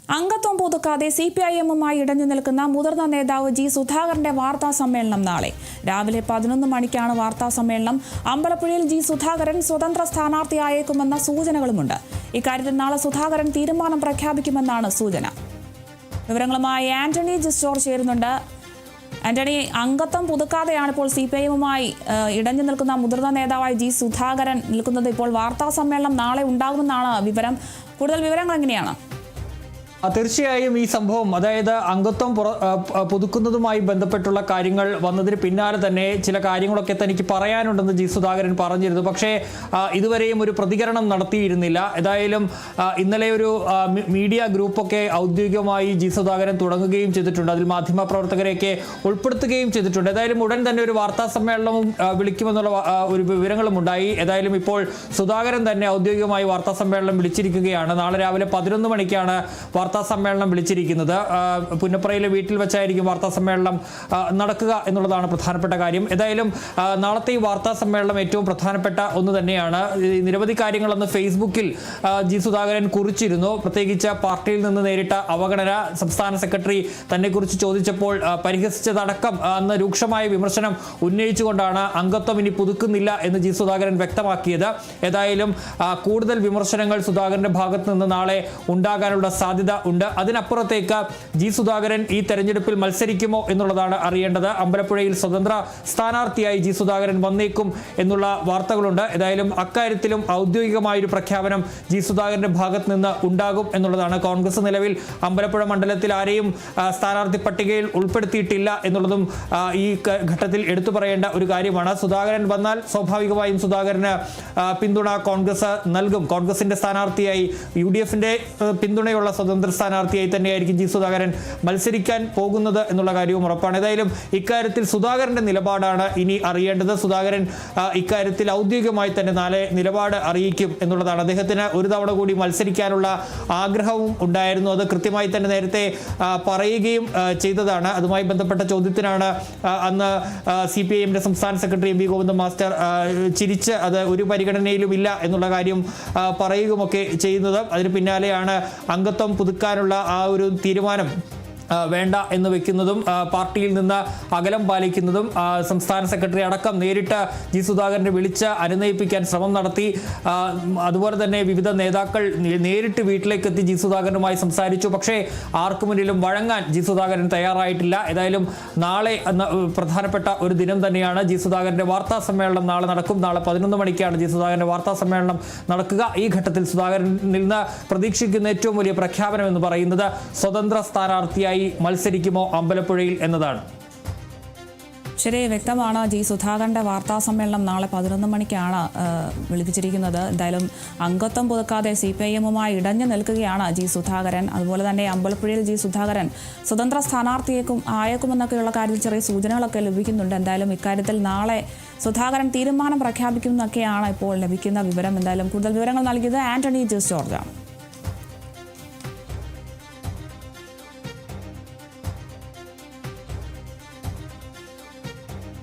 അംഗത്വം പുതുക്കാതെ CPIM-മായി ഇടഞ്ഞു നിൽക്കുന്ന മുതിർന്ന നേതാവ് ജി സുധാകരന്റെ വാർത്താ സമ്മേളനം നാളെ രാവിലെ 11 മണിക്കാണ് വാർത്താ സമ്മേളനം. അമ്പലപ്പുഴയിൽ ജി സുധാകരൻ സ്വതന്ത്ര സ്ഥാനാർത്ഥിയായേക്കുമെന്ന സൂചനകളുമുണ്ട്. ഇക്കാര്യത്തിൽ നാളെ സുധാകരൻ തീരുമാനം പ്രഖ്യാപിക്കുമെന്നാണ് സൂചന. വിവരങ്ങളുമായി ആന്റണി ജിസ്റ്റോർ ചേരുന്നുണ്ട്. ആന്റണി, അംഗത്വം പുതുക്കാതെയാണ് ഇപ്പോൾ CPIM-മായി ഇടഞ്ഞു നിൽക്കുന്ന മുതിർന്ന നേതാവായി ജി സുധാകരൻ നിൽക്കുന്നത്. ഇപ്പോൾ വാർത്താ സമ്മേളനം നാളെ ഉണ്ടാകുമെന്നാണ് വിവരം. കൂടുതൽ വിവരങ്ങൾ എങ്ങനെയാണ്? തീർച്ചയായും ഈ സംഭവം, അതായത് അംഗത്വം പുതുക്കുന്നതുമായി ബന്ധപ്പെട്ടുള്ള കാര്യങ്ങൾ വന്നതിന് പിന്നാലെ തന്നെ ചില കാര്യങ്ങളൊക്കെ തനിക്ക് പറയാനുണ്ടെന്ന് ജി സുധാകരൻ പറഞ്ഞിരുന്നു. പക്ഷേ ഇതുവരെയും ഒരു പ്രതികരണം നടത്തിയിരുന്നില്ല. ഏതായാലും ഇന്നലെ ഒരു മീഡിയ ഗ്രൂപ്പൊക്കെ ഔദ്യോഗികമായി ജി സുധാകരൻ തുടങ്ങുകയും ചെയ്തിട്ടുണ്ട്. അതിൽ മാധ്യമപ്രവർത്തകരെയൊക്കെ ഉൾപ്പെടുത്തുകയും ചെയ്തിട്ടുണ്ട്. ഏതായാലും ഉടൻ തന്നെ ഒരു വാർത്താ സമ്മേളനവും വിളിക്കുമെന്നുള്ള ഒരു വിവരങ്ങളും ഉണ്ടായി. ഏതായാലും ഇപ്പോൾ സുധാകരൻ തന്നെ ഔദ്യോഗികമായി വാർത്താ സമ്മേളനം വിളിച്ചിരിക്കുകയാണ്. നാളെ രാവിലെ 11 മണിക്കാണ് വാർത്താ സമ്മേളനം വിളിച്ചിരിക്കുന്നത്. പുന്നപ്രയിലെ വീട്ടിൽ വെച്ചായിരിക്കും വാർത്താ സമ്മേളനം നടക്കുക എന്നുള്ളതാണ് പ്രധാനപ്പെട്ട കാര്യം. ഏതായാലും നാളത്തെ ഈ വാർത്താ സമ്മേളനം ഏറ്റവും പ്രധാനപ്പെട്ട ഒന്ന് തന്നെയാണ്. നിരവധി കാര്യങ്ങളെന്ന് ഫേസ്ബുക്കിൽ ജി സുധാകരൻ കുറിച്ചിരുന്നു. പ്രത്യേകിച്ച് പാർട്ടിയിൽ നിന്ന് നേരിട്ട അവഗണന, സംസ്ഥാന സെക്രട്ടറി തന്നെക്കുറിച്ച് ചോദിച്ചപ്പോൾ പരിഹസിച്ചതടക്കം അന്ന് രൂക്ഷമായ വിമർശനം ഉന്നയിച്ചുകൊണ്ടാണ് അംഗത്വം ഇനി പുതുക്കുന്നില്ല എന്ന് ജി സുധാകരൻ വ്യക്തമാക്കിയത്. ഏതായാലും കൂടുതൽ വിമർശനങ്ങൾ സുധാകരന്റെ ഭാഗത്ത് നിന്ന് നാളെ ഉണ്ടാകാനുള്ള സാധ്യത ഉണ്ട്. അതിനപ്പുറത്തേക്ക് ജി സുധാകരൻ ഈ തെരഞ്ഞെടുപ്പിൽ മത്സരിക്കുമോ എന്നുള്ളതാണ് അറിയേണ്ടത്. അമ്പലപ്പുഴയിൽ സ്വതന്ത്ര സ്ഥാനാർത്ഥിയായി ജി സുധാകരൻ വന്നേക്കും എന്നുള്ള വാർത്തകളുണ്ട്. ഏതായാലും അക്കാര്യത്തിലും ഔദ്യോഗികമായൊരു പ്രഖ്യാപനം ജി സുധാകരന്റെ ഭാഗത്ത് നിന്ന് ഉണ്ടാകും എന്നുള്ളതാണ്. കോൺഗ്രസ് നിലവിൽ അമ്പലപ്പുഴ മണ്ഡലത്തിൽ ആരെയും സ്ഥാനാർത്ഥി പട്ടികയിൽ ഉൾപ്പെടുത്തിയിട്ടില്ല എന്നുള്ളതും ഈ ഘട്ടത്തിൽ എടുത്തു പറയേണ്ട ഒരു കാര്യമാണ്. സുധാകരൻ വന്നാൽ സ്വാഭാവികമായും സുധാകരന് പിന്തുണ കോൺഗ്രസ് നൽകും. കോൺഗ്രസിന്റെ സ്ഥാനാർത്ഥിയായി UDF-ന്റെ പിന്തുണയുള്ള സ്വതന്ത്ര സ്ഥാനാർത്ഥിയായി തന്നെയായിരിക്കും ജി സുധാകരൻ മത്സരിക്കാൻ പോകുന്നത് എന്നുള്ള കാര്യവും ഉറപ്പാണ്. ഏതായാലും ഇക്കാര്യത്തിൽ സുധാകരന്റെ നിലപാടാണ് ഇനി അറിയേണ്ടത്. സുധാകരൻ ഇക്കാര്യത്തിൽ ഔദ്യോഗികമായി തന്നെ നാളെ നിലപാട് അറിയിക്കും എന്നുള്ളതാണ്. അദ്ദേഹത്തിന് ഒരു തവണ കൂടി മത്സരിക്കാനുള്ള ആഗ്രഹവും ഉണ്ടായിരുന്നു. അത് കൃത്യമായി തന്നെ നേരത്തെ പറയുകയും ചെയ്തതാണ്. അതുമായി ബന്ധപ്പെട്ട ചോദ്യത്തിനാണ് അന്ന് CPIM-ന്റെ സംസ്ഥാന സെക്രട്ടറി MV ഗോവിന്ദൻ മാസ്റ്റർ ചിരിച്ച് അത് ഒരു പരിഗണനയിലും ഇല്ല എന്നുള്ള കാര്യം പറയുകയുമൊക്കെ ചെയ്യുന്നത്. അതിന് പിന്നാലെയാണ് അംഗത്വം പുതുക്കാനുള്ള ആ ഒരു തീരുമാനം വേണ്ട എന്ന് വെക്കുന്നതും പാർട്ടിയിൽ നിന്ന് അകലം പാലിക്കുന്നതും സംസ്ഥാന സെക്രട്ടറി അടക്കം നേരിട്ട് ജി സുധാകരനെ വിളിച്ച് അനുനയിപ്പിക്കാൻ ശ്രമം നടത്തി. അതുപോലെ തന്നെ വിവിധ നേതാക്കൾ നേരിട്ട് വീട്ടിലേക്ക് എത്തി ജി സുധാകരനുമായി സംസാരിച്ചു. പക്ഷേ ആർക്കു മുന്നിലും വഴങ്ങാൻ ജി സുധാകരൻ തയ്യാറായിട്ടില്ല. ഏതായാലും നാളെ പ്രധാനപ്പെട്ട ഒരു ദിനം തന്നെയാണ്. ജി സുധാകരന്റെ വാർത്താ സമ്മേളനം നാളെ നടക്കും. നാളെ 11 മണിക്കാണ് ജി സുധാകരന്റെ വാർത്താ സമ്മേളനം നടക്കുക. ഈ ഘട്ടത്തിൽ സുധാകരനിൽ നിന്ന് പ്രതീക്ഷിക്കുന്ന ഏറ്റവും വലിയ പ്രഖ്യാപനം എന്ന് പറയുന്നത് സ്വതന്ത്ര സ്ഥാനാർത്ഥിയായി മത്സരിക്കുമോ അമ്പലപ്പുഴയിൽ എന്നതാണ്. ശരി, വ്യക്തമാണ്. ജി സുധാകരന്റെ വാർത്താ സമ്മേളനം നാളെ 11 മണിക്കാണ് വിളിപ്പിച്ചിരിക്കുന്നത്. എന്തായാലും അംഗത്വം പുതുക്കാതെ CPIM-മായി ഇടഞ്ഞു നിൽക്കുകയാണ് ജി സുധാകരൻ. അതുപോലെ തന്നെ അമ്പലപ്പുഴയിൽ ജി സുധാകരൻ സ്വതന്ത്ര ആയേക്കുമെന്നൊക്കെയുള്ള കാര്യത്തിൽ ചെറിയ സൂചനകളൊക്കെ ലഭിക്കുന്നുണ്ട്. എന്തായാലും ഇക്കാര്യത്തിൽ നാളെ സുധാകരൻ തീരുമാനം പ്രഖ്യാപിക്കുമെന്നൊക്കെയാണ് ഇപ്പോൾ ലഭിക്കുന്ന വിവരം. എന്തായാലും കൂടുതൽ വിവരങ്ങൾ നൽകിയത് ആന്റണി ജിസ്റ്റോർജാണ്.